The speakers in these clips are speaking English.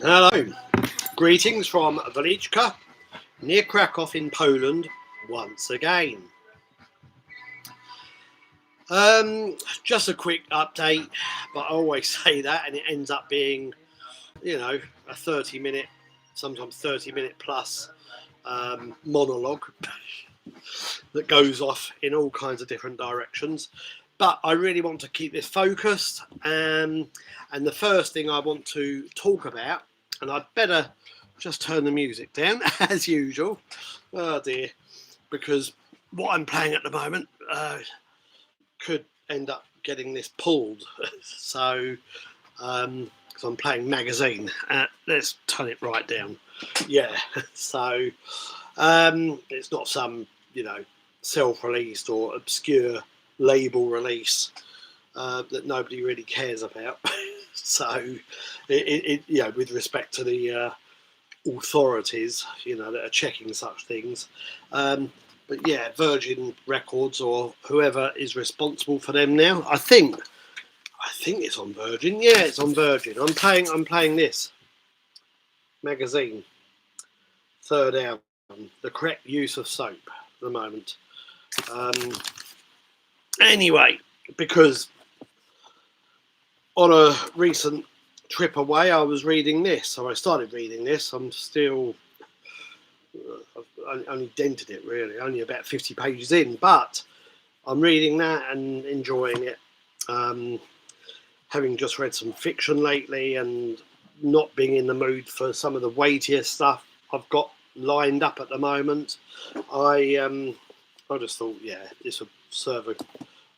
Hello, greetings from Liles, near Krakow in Poland, once again. Just a quick update, but I always say that and it ends up being, a 30-minute, sometimes 30-minute plus monologue that goes off in all kinds of different directions. But I really want to keep this focused, and the first thing I want to talk about, and I'd better just turn the music down as usual. Oh dear, because what I'm playing at the moment could end up getting this pulled. So because I'm playing Magazine. Let's turn it right down. Yeah, so it's not some, self-released or obscure label release that nobody really cares about. So, with respect to the authorities, that are checking such things. But yeah, Virgin Records or whoever is responsible for them now. I think it's on Virgin. Yeah, it's on Virgin. I'm playing this Magazine, third album, The Correct Use of Soap at the moment. Anyway, because on a recent trip away, I was reading this. So I started reading this. I'm still, I've only dented it really, only about 50 pages in, but I'm reading that and enjoying it. Having just read some fiction lately and not being in the mood for some of the weightier stuff I've got lined up at the moment, I just thought, yeah, this would serve a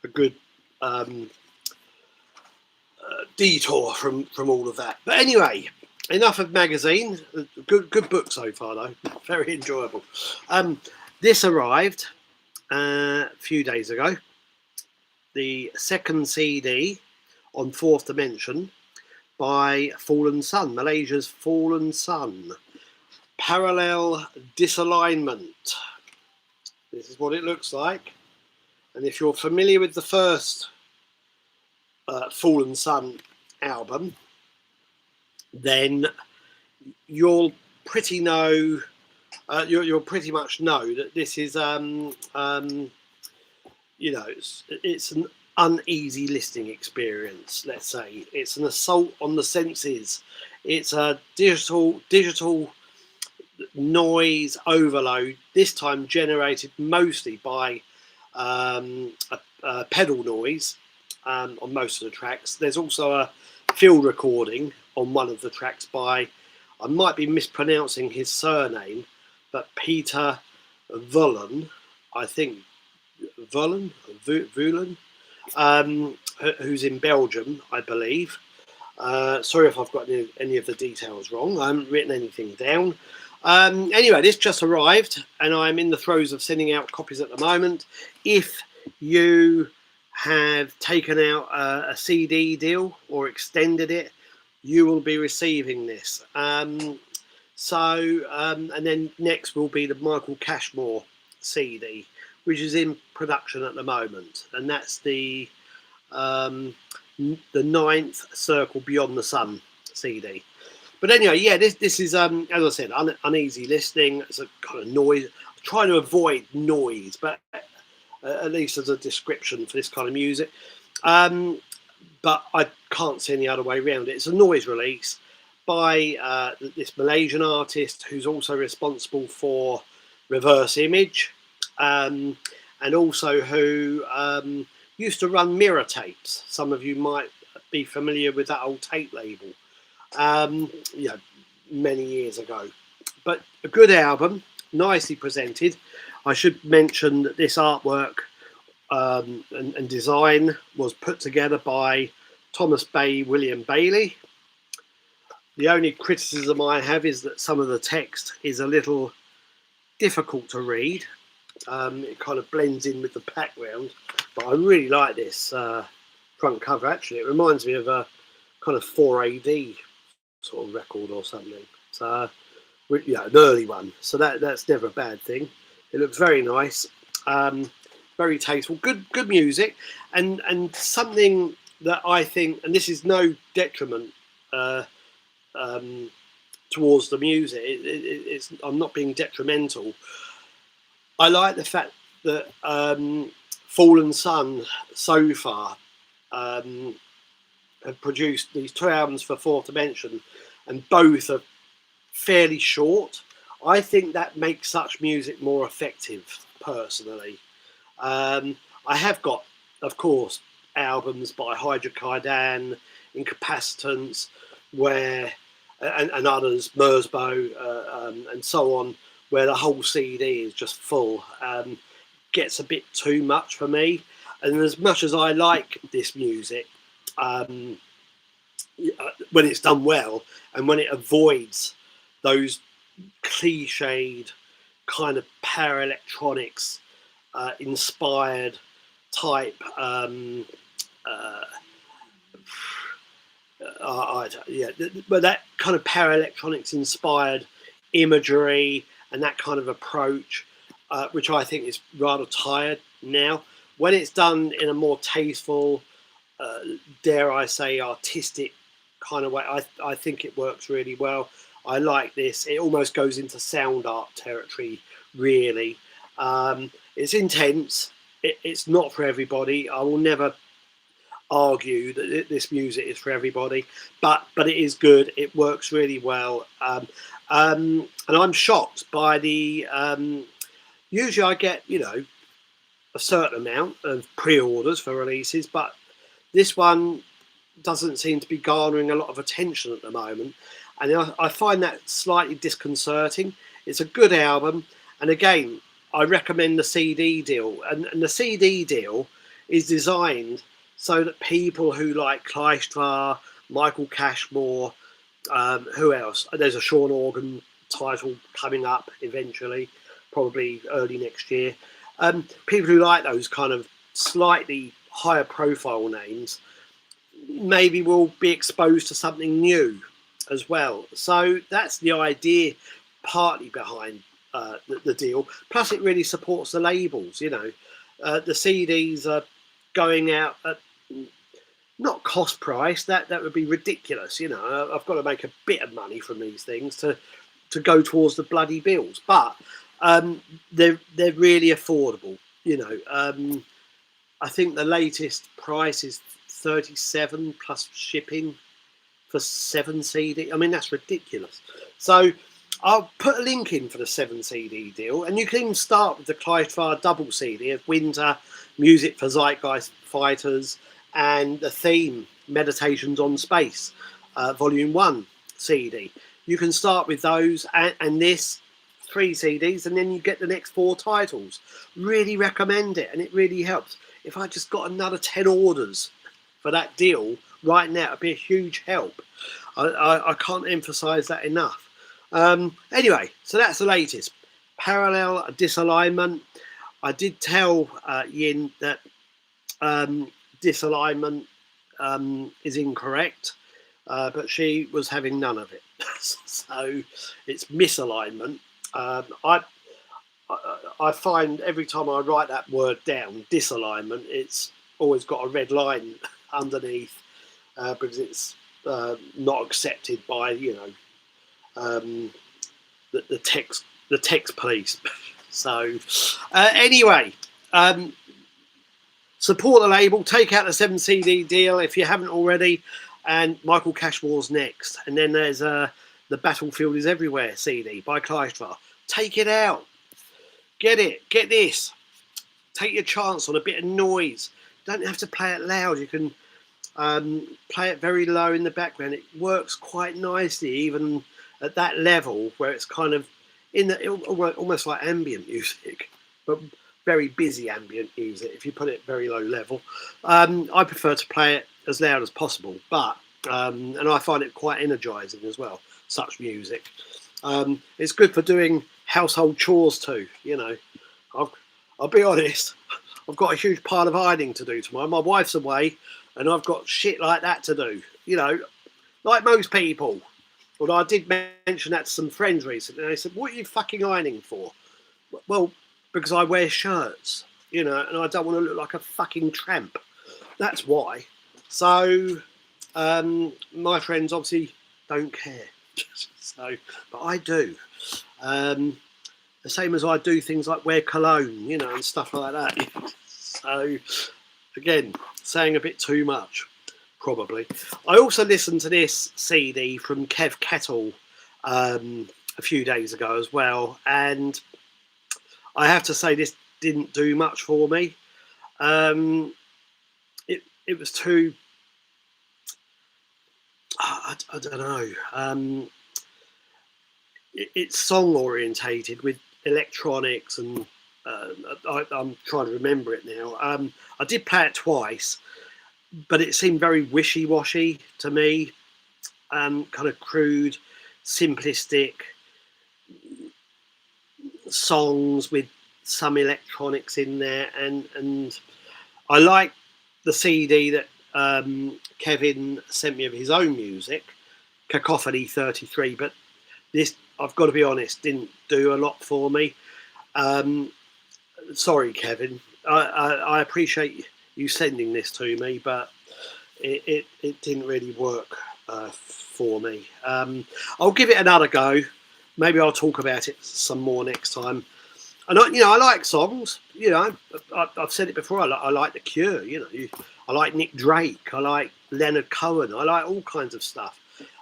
good detour from all of that. But anyway, enough of Magazine. Good book so far though, very enjoyable. This arrived a few days ago, the second CD on Fourth Dimension by Fallen Sun, Malaysia's Fallen Sun. Parallel Disalignment. This is what it looks like. And if you're familiar with the first Fallen Sun album, then you'll pretty you'll pretty much know that this is it's an uneasy listening experience. Let's say it's an assault on the senses. It's a digital noise overload, this time generated mostly by a pedal noise on most of the tracks. There's also a field recording on one of the tracks by, I might be mispronouncing his surname, but Peter Vullen, I think Vullen, who's in Belgium, I believe. Sorry if I've got any of the details wrong. I haven't written anything down. Anyway, this just arrived and I'm in the throes of sending out copies at the moment. If you have taken out a CD deal or extended it, you will be receiving this. And then next will be the Michael Cashmore CD, which is in production at the moment, and that's the ninth Circle Beyond the Sun CD. But anyway, yeah, this is as I said, uneasy listening. It's a kind of noise. I'm trying to avoid noise, but at least as a description for this kind of music. But I can't see any other way around it. It's a noise release by this Malaysian artist who's also responsible for Reverse Image, and also who used to run Mirror Tapes. Some of you might be familiar with that old tape label, many years ago. But a good album, nicely presented. I should mention that this artwork and design was put together by Thomas William Bailey. The only criticism I have is that some of the text is a little difficult to read. It kind of blends in with the background, but I really like this front cover. Actually, it reminds me of a kind of 4AD sort of record or something. So, an early one. So that's never a bad thing. It looks very nice, very tasteful, good music, and something that I think, and this is no detriment towards the music. It's I'm not being detrimental. I like the fact that Fallen Sun so far have produced these 2 albums for Fourth Dimension, and both are fairly short. I think that makes such music more effective, personally. I have got, of course, albums by Hydra Kaidan, Incapacitants, where and others, Merzbow, and so on, where the whole CD is just full. Gets a bit too much for me. And as much as I like this music, when it's done well and when it avoids those cliched kind of power electronics inspired type but that kind of power electronics inspired imagery and that kind of approach, which I think is rather tired now. When it's done in a more tasteful, dare I say, artistic kind of way, I think it works really well. I like this. It almost goes into sound art territory, really. It's intense. It's not for everybody. I will never argue that this music is for everybody, but it is good. It works really well. And I'm shocked by the... usually I get, a certain amount of pre-orders for releases, but this one doesn't seem to be garnering a lot of attention at the moment, and I find that slightly disconcerting. It's a good album, and again, I recommend the CD deal, and the CD deal is designed so that people who like Kleistra, Michael Cashmore, who else? There's a Sean Organ title coming up eventually, probably early next year. People who like those kind of slightly higher profile names maybe will be exposed to something new as well. So that's the idea partly behind the deal. Plus it really supports the labels, the CDs are going out at not cost price, that would be ridiculous. I've got to make a bit of money from these things to go towards the bloody bills, but they're really affordable. I think the latest price is 37 plus shipping for 7 CD. I mean, that's ridiculous. So I'll put a link in for the 7 CD deal, and you can start with the Kleistra double CD of Winter, Music for Zeitgeist Fighters, and the theme Meditations on Space, Volume 1 CD. You can start with those and this 3 CDs, and then you get the next 4 titles. Really recommend it, and it really helps. If I just got another 10 orders for that deal right now, it'd be a huge help. I can't emphasize that enough. Anyway, so that's the latest. Parallel Disalignment. I did tell Yin that Disalignment is incorrect, but she was having none of it. So it's misalignment. I find every time I write that word down, disalignment, it's always got a red line underneath because it's not accepted by the text police. So anyway, support the label, take out the 7 CD deal if you haven't already, and Michael Cashmore's next, and then there's the Battlefield is Everywhere CD by Kleistra. Take it out. Get this. Take your chance on a bit of noise. Don't have to play it loud. You can play it very low in the background. It works quite nicely, even at that level where it's kind of almost like ambient music, but very busy ambient music if you put it very low level. I prefer to play it as loud as possible, but and I find it quite energizing as well, such music. It's good for doing household chores too. I'll be honest, I've got a huge pile of ironing to do tomorrow. My wife's away and I've got shit like that to do, like most people. Although I did mention that to some friends recently, and they said, "What are you fucking ironing for?" Well, because I wear shirts, and I don't want to look like a fucking tramp. That's why. So my friends obviously don't care. So, but I do. The same as I do things like wear cologne, you know, and stuff like that. So, again, saying a bit too much, probably. I also listened to this CD from Kev Kettle a few days ago as well, and I have to say this didn't do much for me. It was too, I don't know. It's song orientated with electronics, and I'm trying to remember it now. I did play it twice, but it seemed very wishy-washy to me. Kind of crude, simplistic songs with some electronics in there, and I like the CD that Kevin sent me of his own music, Cacophony 33, but this, I've got to be honest, didn't do a lot for me. Sorry, Kevin. I appreciate you sending this to me, but it didn't really work for me. I'll give it another go. Maybe I'll talk about it some more next time. And I like songs. I've said it before. I like The Cure. I like Nick Drake. I like Leonard Cohen. I like all kinds of stuff.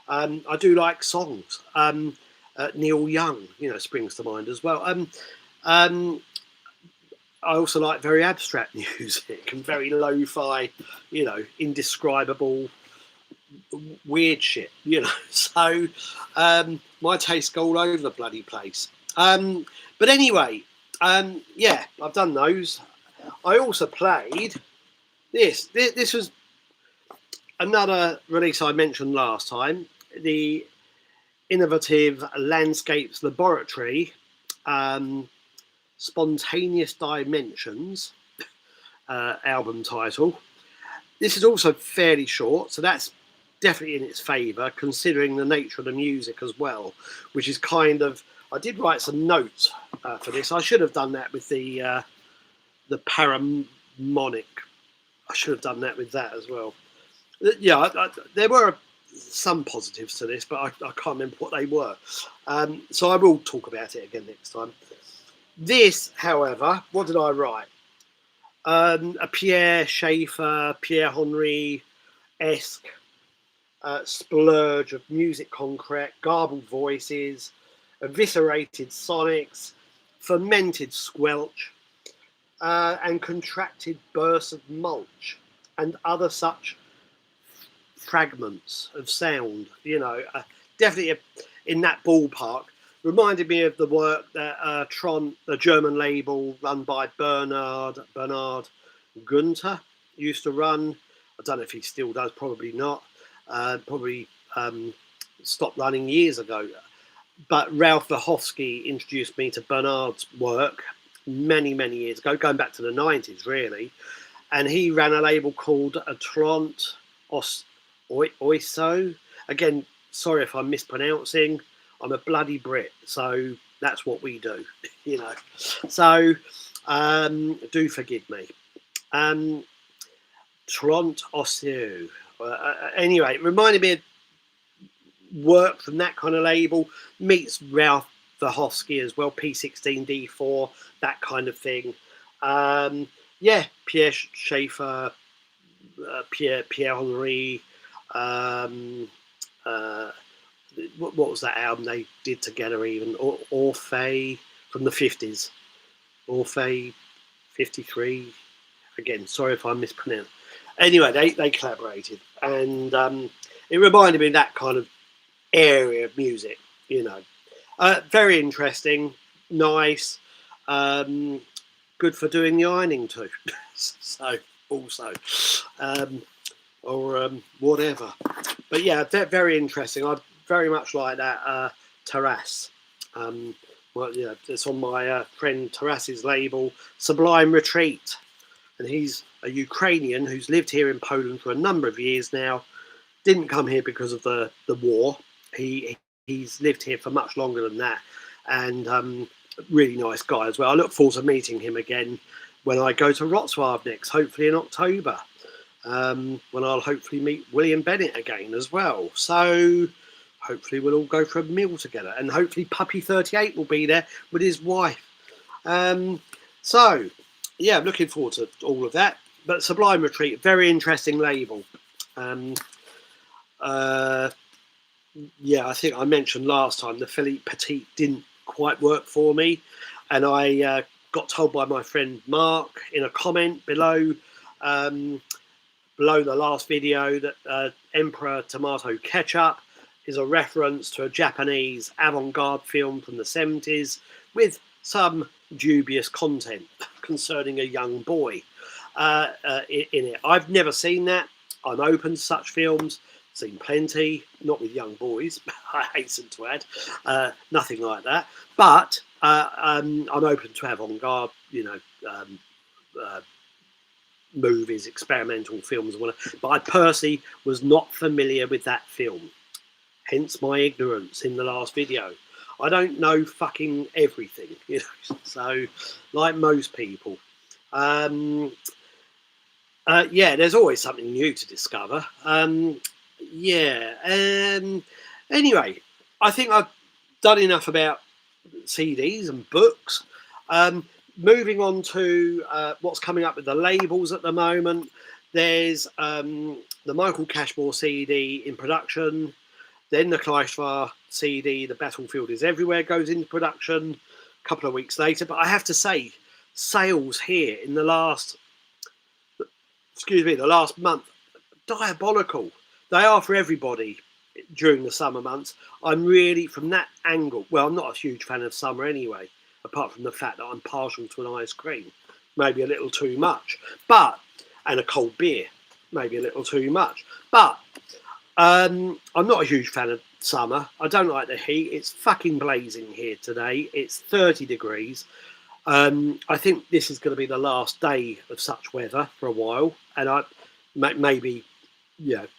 I do like songs. Neil Young, springs to mind as well. I also like very abstract music and very lo-fi, indescribable, weird shit. So my tastes go all over the bloody place. But anyway, yeah, I've done those. I also played this. This was another release I mentioned last time. The Innovative Landscapes Laboratory, Spontaneous Dimensions album title. This is also fairly short, so that's definitely in its favour, considering the nature of the music as well, which is kind of, I did write some notes for this. I should have done that with the Paramonic. I should have done that with that as well. Yeah, there were some positives to this, but I can't remember what they were. So I will talk about it again next time. This, however, what did I write? A Pierre Schaeffer, Pierre Henry-esque splurge of music concrete, garbled voices, eviscerated sonics, fermented squelch, and contracted bursts of mulch, and other such fragments of sound. Definitely in that ballpark. Reminded me of the work that Tron, the German label run by Bernard Gunther, used to run. I don't know if he still does, probably not. Probably stopped running years ago. But Ralph Wachowski introduced me to Bernard's work many, many years ago, going back to the 90s, really. And he ran a label called Tront Oiso. Again, sorry if I'm mispronouncing. I'm a bloody Brit, so that's what we do, So do forgive me. Tront Oiso. Anyway, it reminded me of work from that kind of label, meets Ralph Wachowski as well, P16D4, that kind of thing. Yeah, Pierre Schaeffer, Pierre Henry. What was that album they did together? Even Orphée from the 50s, Orphée 53. Again, sorry if I mispronounced. Anyway, they collaborated, and it reminded me of that kind of area of music. Very interesting, nice, good for doing the ironing too. So also, or whatever. But yeah, very interesting. I very much like that Taras. Well, yeah, it's on my friend Taras's label, Sublime Retreat, and he's a Ukrainian who's lived here in Poland for a number of years now. Didn't come here because of the war. He's lived here for much longer than that, and really nice guy as well. I look forward to meeting him again when I go to Wrocław next, hopefully in October, when I'll hopefully meet William Bennett again as well. So hopefully we'll all go for a meal together, and hopefully Puppy 38 will be there with his wife. So yeah, I'm looking forward to all of that. But Sublime Retreat, very interesting label. Yeah, I think I mentioned last time the Philippe Petit didn't quite work for me, and I got told by my friend Mark in a comment below the last video that Emperor Tomato Ketchup is a reference to a Japanese avant-garde film from the 70s with some dubious content concerning a young boy in it. I've never seen that. I'm open to such films. Seen plenty, not with young boys, I hasten to add, nothing like that. But I'm open to avant-garde, movies, experimental films, and whatever. But I personally was not familiar with that film, hence my ignorance in the last video. I don't know fucking everything, so like most people. Yeah, there's always something new to discover. Anyway, I think I've done enough about CDs and books. Moving on to what's coming up with the labels at the moment. There's the Michael Cashmore CD in production. Then the Kleistvar CD, The Battlefield is Everywhere, goes into production a couple of weeks later. But I have to say, sales here in the last month, diabolical. They are for everybody during the summer months. I'm really, from that angle, well, I'm not a huge fan of summer anyway, apart from the fact that I'm partial to an ice cream, maybe a little too much, and a cold beer, maybe a little too much. But I'm not a huge fan of summer. I don't like the heat. It's fucking blazing here today. It's 30 degrees. I think this is going to be the last day of such weather for a while, and maybe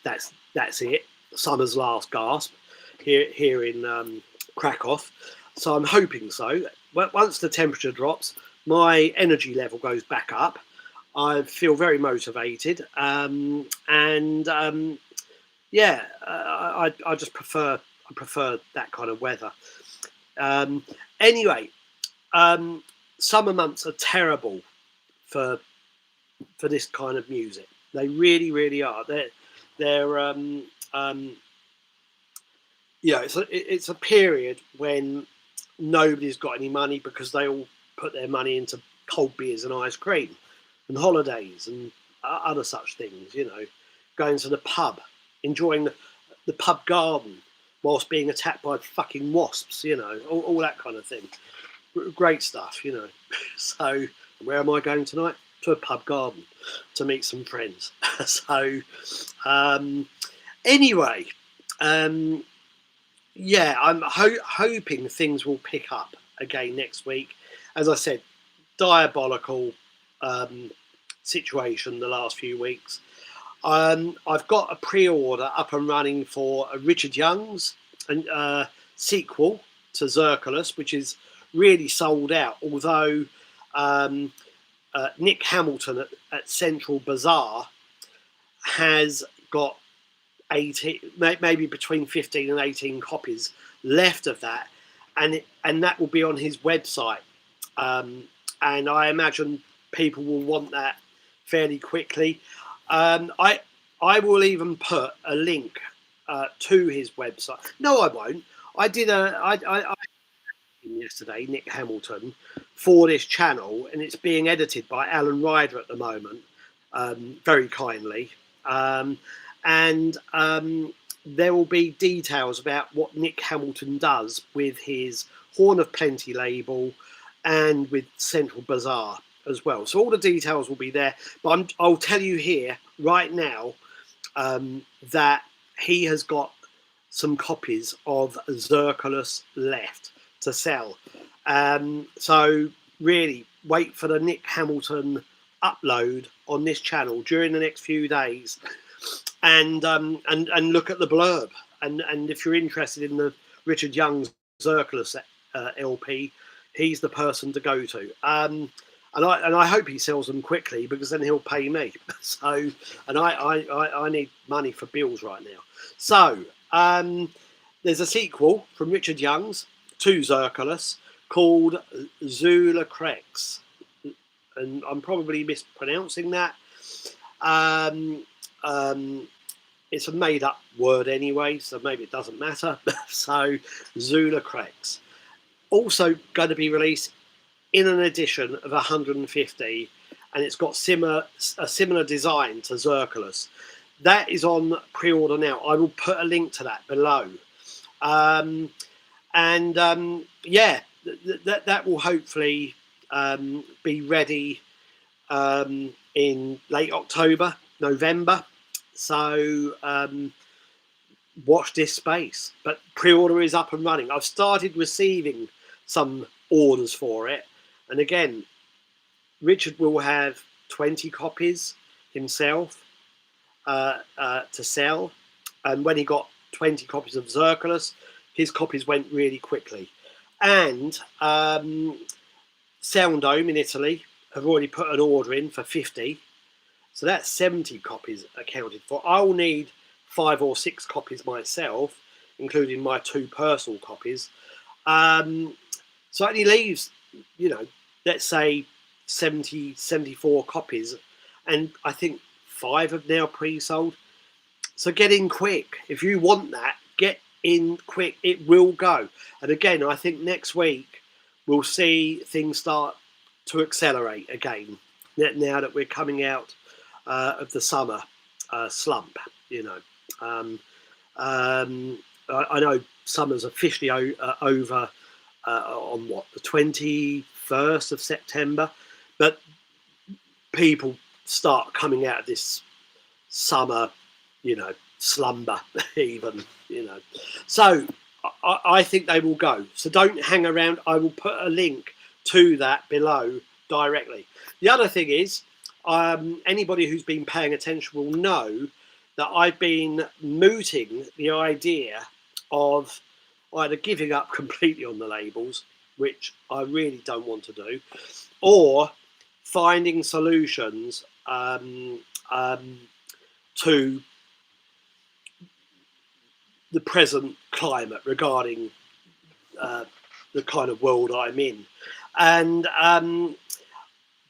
that's it. Summer's last gasp here in Krakow. So I'm hoping so. Once the temperature drops, my energy level goes back up. I feel very motivated, I just prefer that kind of weather. Anyway, summer months are terrible for this kind of music. They really, really are. It's a period when nobody's got any money because they all put their money into cold beers and ice cream and holidays and other such things, going to the pub, enjoying the pub garden whilst being attacked by fucking wasps, all that kind of thing. Great stuff, So where am I going tonight? To a pub garden to meet some friends. So anyway, I'm hoping things will pick up again next week. As I said, diabolical situation the last few weeks. I've got a pre-order up and running for a Richard Youngs sequel to Zirkulus, which is really sold out, although Nick Hamilton at Central Bazaar has got 18, maybe between 15 and 18 copies left of that, and that will be on his website, and I imagine people will want that fairly quickly. I will even put a link to his website. No, I won't. I did yesterday, Nick Hamilton, for this channel, and it's being edited by Alan Ryder at the moment, very kindly. There will be details about what Nick Hamilton does with his Horn of Plenty label and with Central Bazaar as well. So all the details will be there. But I'll tell you here right now that he has got some copies of Zirkulus left to sell. So really wait for the Nick Hamilton upload on this channel during the next few days, and look at the blurb. And if you're interested in the Richard Youngs Zulaqrex LP, he's the person to go to. And I hope he sells them quickly, because then he'll pay me. So, and I need money for bills right now. So there's a sequel from Richard Youngs to Zirculus called Zulaqrex, and I'm probably mispronouncing that. It's a made-up word anyway, so maybe it doesn't matter. So Zulaqrex, also going to be released in an edition of 150, and it's got a similar design to Zirculus. That is on pre-order now. I will put a link to that below. Yeah, that will hopefully be ready in late October, November. So watch this space. But pre-order is up and running. I've started receiving some orders for it. And again, Richard will have 20 copies himself to sell. And when he got 20 copies of Zirculus, his copies went really quickly. And Sound Dome in Italy have already put an order in for 50. So that's 70 copies accounted for. I'll need 5 or 6 copies myself, including my 2 personal copies. So it only leaves, let's say 70, 74 copies. And I think 5 have now pre-sold. So get in quick. If you want that, get in quick. It will go. And again, I think next week we'll see things start to accelerate again. Now that we're coming out of the summer slump, I know summer's officially over on the 21st of September, but people start coming out of this summer, slumber even, So I think they will go. So don't hang around. I will put a link to that below directly. The other thing is, anybody who's been paying attention will know that I've been mooting the idea of either giving up completely on the labels, which I really don't want to do, or finding solutions to the present climate regarding the kind of world I'm in. And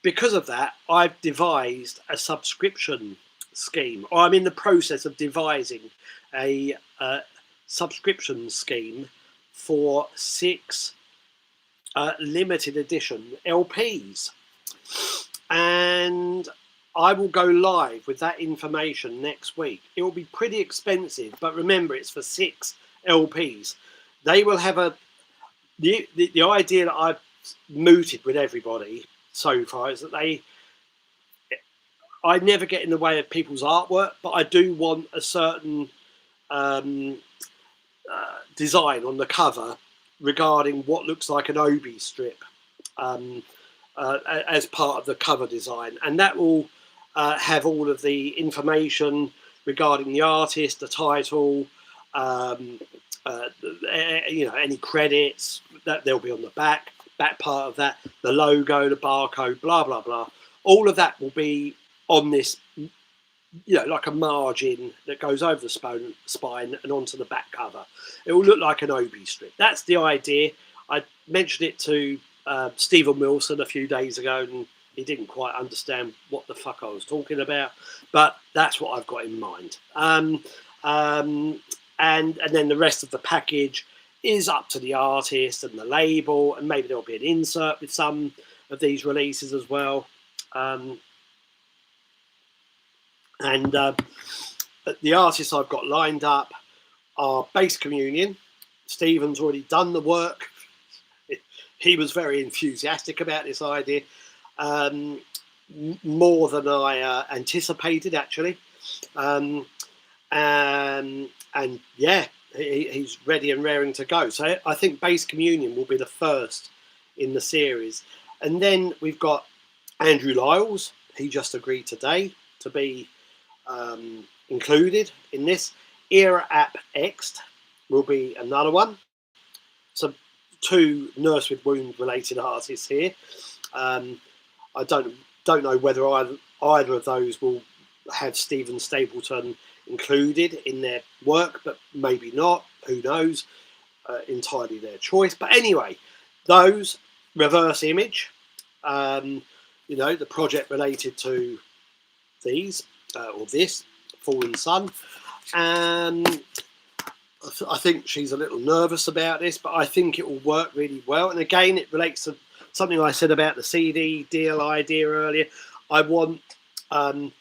because of that, I've devised a subscription scheme, or I'm in the process of devising a subscription scheme for 6 limited edition LPs. And I will go live with that information next week. It will be pretty expensive, but remember, it's for 6 LPs. They will have the idea that I've mooted with everybody so far is that I never get in the way of people's artwork, but I do want a certain design on the cover regarding what looks like an Obi strip as part of the cover design, and that will have all of the information regarding the artist, the title, any credits that they'll be on the back part of that, the logo, the barcode, blah blah blah. All of that will be on this, like a margin that goes over the spine and onto the back cover. It will look like an Obi strip. That's the idea. I mentioned it to Stephen Wilson a few days ago, and he didn't quite understand what the fuck I was talking about, but that's what I've got in mind. And then the rest of the package is up to the artist and the label, and maybe there'll be an insert with some of these releases as well. The artists I've got lined up are Bass Communion. Stephen's already done the work. He was very enthusiastic about this idea, more than I anticipated, actually. And yeah, he's ready and raring to go. So I think Bass Communion will be the first in the series. And then we've got Andrew Liles. He just agreed today to be included in this. irr.app will be another one. So 2 Nurse with Wound related artists here. I don't know whether either of those will have Stephen Stapleton included in their work, but maybe not. who knows? Entirely their choice. But anyway, those reverse image, you know, the project related to these or this Fallen Sun, and I think she's a little nervous about this, but I think it will work really well. And again, it relates to something I said about the CD deal idea earlier. I want a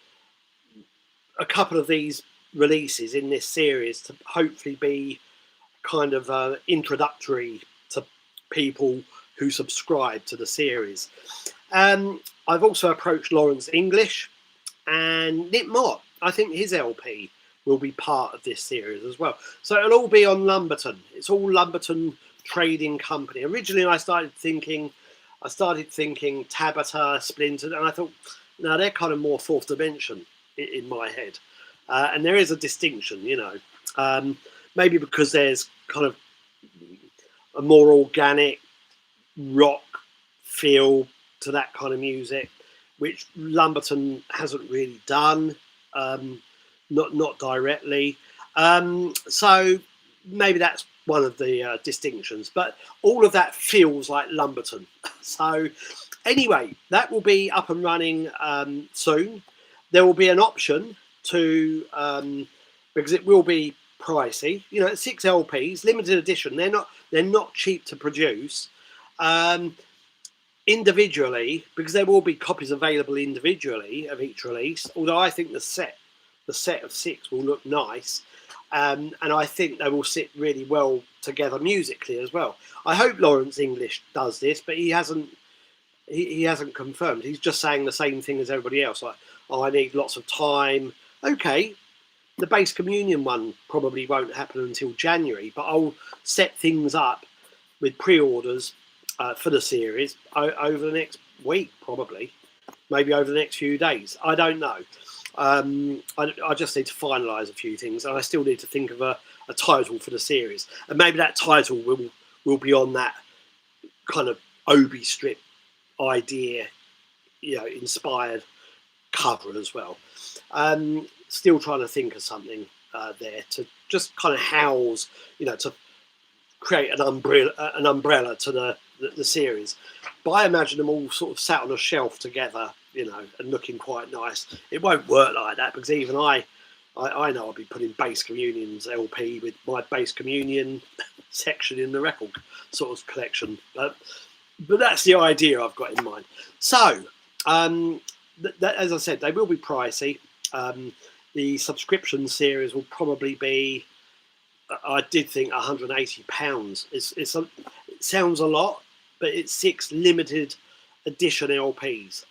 couple of these releases in this series to hopefully be kind of introductory to people who subscribe to the series. I've also approached Lawrence English and Nick Mott. I think his LP will be part of this series as well. So it'll all be on Lumberton. It's all Lumberton Trading Company. Originally, I started thinking Tabata, Splintered, and I thought, no, they're kind of more Fourth Dimension in my head. And there is a distinction, you know, maybe because there's kind of a more organic rock feel to that kind of music, which Lumberton hasn't really done. Not directly, so maybe that's one of the distinctions, but all of that feels like Lumberton. So anyway, that will be up and running soon. There will be an option to because it will be pricey, you know, 6 LPs, limited edition. They're not cheap to produce individually, because there will be copies available individually of each release, although I think the set of 6 will look nice, and I think they will sit really well together musically as well. I hope Lawrence English does this, but he hasn't confirmed. He's just saying the same thing as everybody else, like, oh, I need lots of time. Okay, the Base Communion one probably won't happen until January, but I'll set things up with pre-orders for the series over the next week, probably, maybe over the next few days. I don't know. I just need to finalise a few things, and I still need to think of a title for the series, and maybe that title will be on that kind of Obi strip idea, you know, inspired cover as well. Still trying to think of something there to just kind of house, you know, to create an umbrella to the series. But I imagine them all sort of sat on a shelf together, you know, and looking quite nice. It won't work like that, because even I know I'll be putting Base Communion's LP with my Base Communion section in the record sort of collection. But that's the idea I've got in mind. So, as I said, they will be pricey. The subscription series will probably be, I did think, £180. It sounds a lot, but it's 6 limited edition LPs.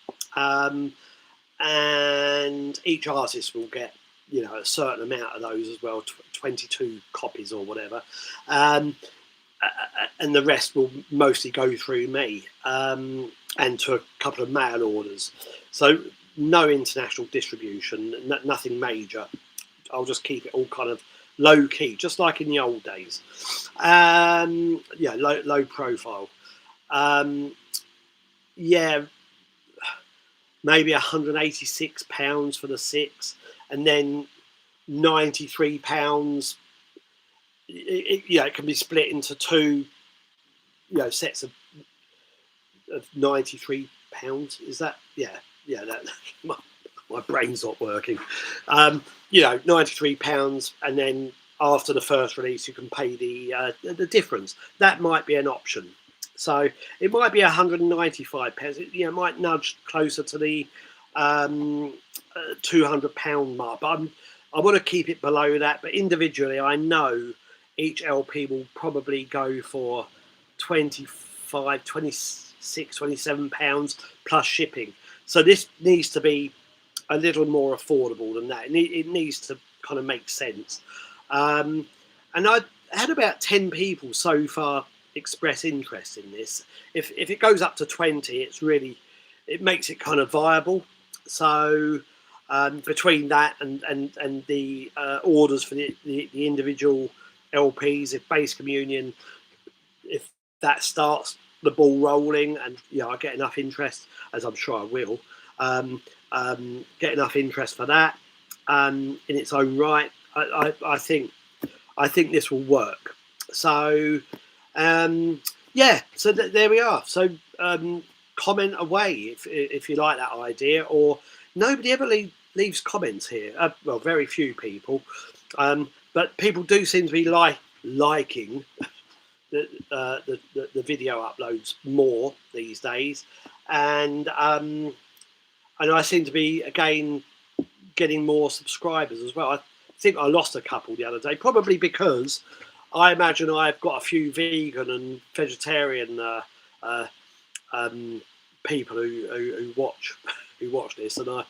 And each artist will get, you know, a certain amount of those as well, 22 copies or whatever, and the rest will mostly go through me, and to a couple of mail orders. So no international distribution, nothing major. I'll just keep it all kind of low key, just like in the old days. Yeah, low profile. Yeah, maybe £186 for the 6, and then £93. Yeah, it can be split into 2, you know, sets of £93. Is that? Yeah. That my brain's not working. You know, £93, and then after the first release, you can pay the difference. That might be an option. So it might be £195. It might nudge closer to the £200 mark, but I want to keep it below that. But individually, I know each LP will probably go for £25, £26, £27 plus shipping. So this needs to be a little more affordable than that. It needs to kind of make sense. And I had about 10 people so far express interest in this. If it goes up to 20, it makes it kind of viable. So between that and the orders for the individual LPs, if Base Communion, if that starts the ball rolling, and I get enough interest, as I'm sure I will, get enough interest for that in its own right, I think I think this will work. So yeah, so there we are. So comment away if you like that idea. Or nobody ever leaves comments here. Well, very few people, but people do seem to be liking the video uploads more these days, and I seem to be again getting more subscribers as well. I think I lost a couple the other day, probably because I imagine I've got a few vegan and vegetarian people who watch this, and I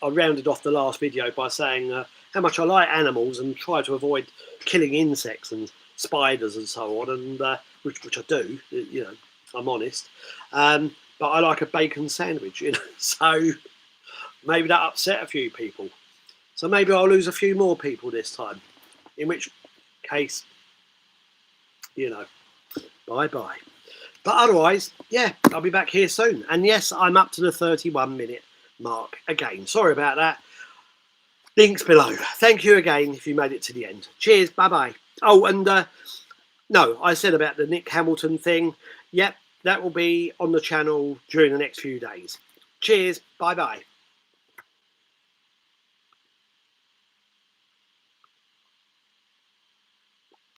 rounded off the last video by saying how much I like animals and try to avoid killing insects and spiders and so on, and which I do, you know, I'm honest. But I like a bacon sandwich, you know, so maybe that upset a few people. So maybe I'll lose a few more people this time, in which case, you know, bye-bye. But otherwise, yeah, I'll be back here soon. And yes, I'm up to the 31-minute mark again. Sorry about that. Links below. Thank you again if you made it to the end. Cheers, bye-bye. Oh, and no, I said about the Nick Hamilton thing. Yep, that will be on the channel during the next few days. Cheers, bye-bye.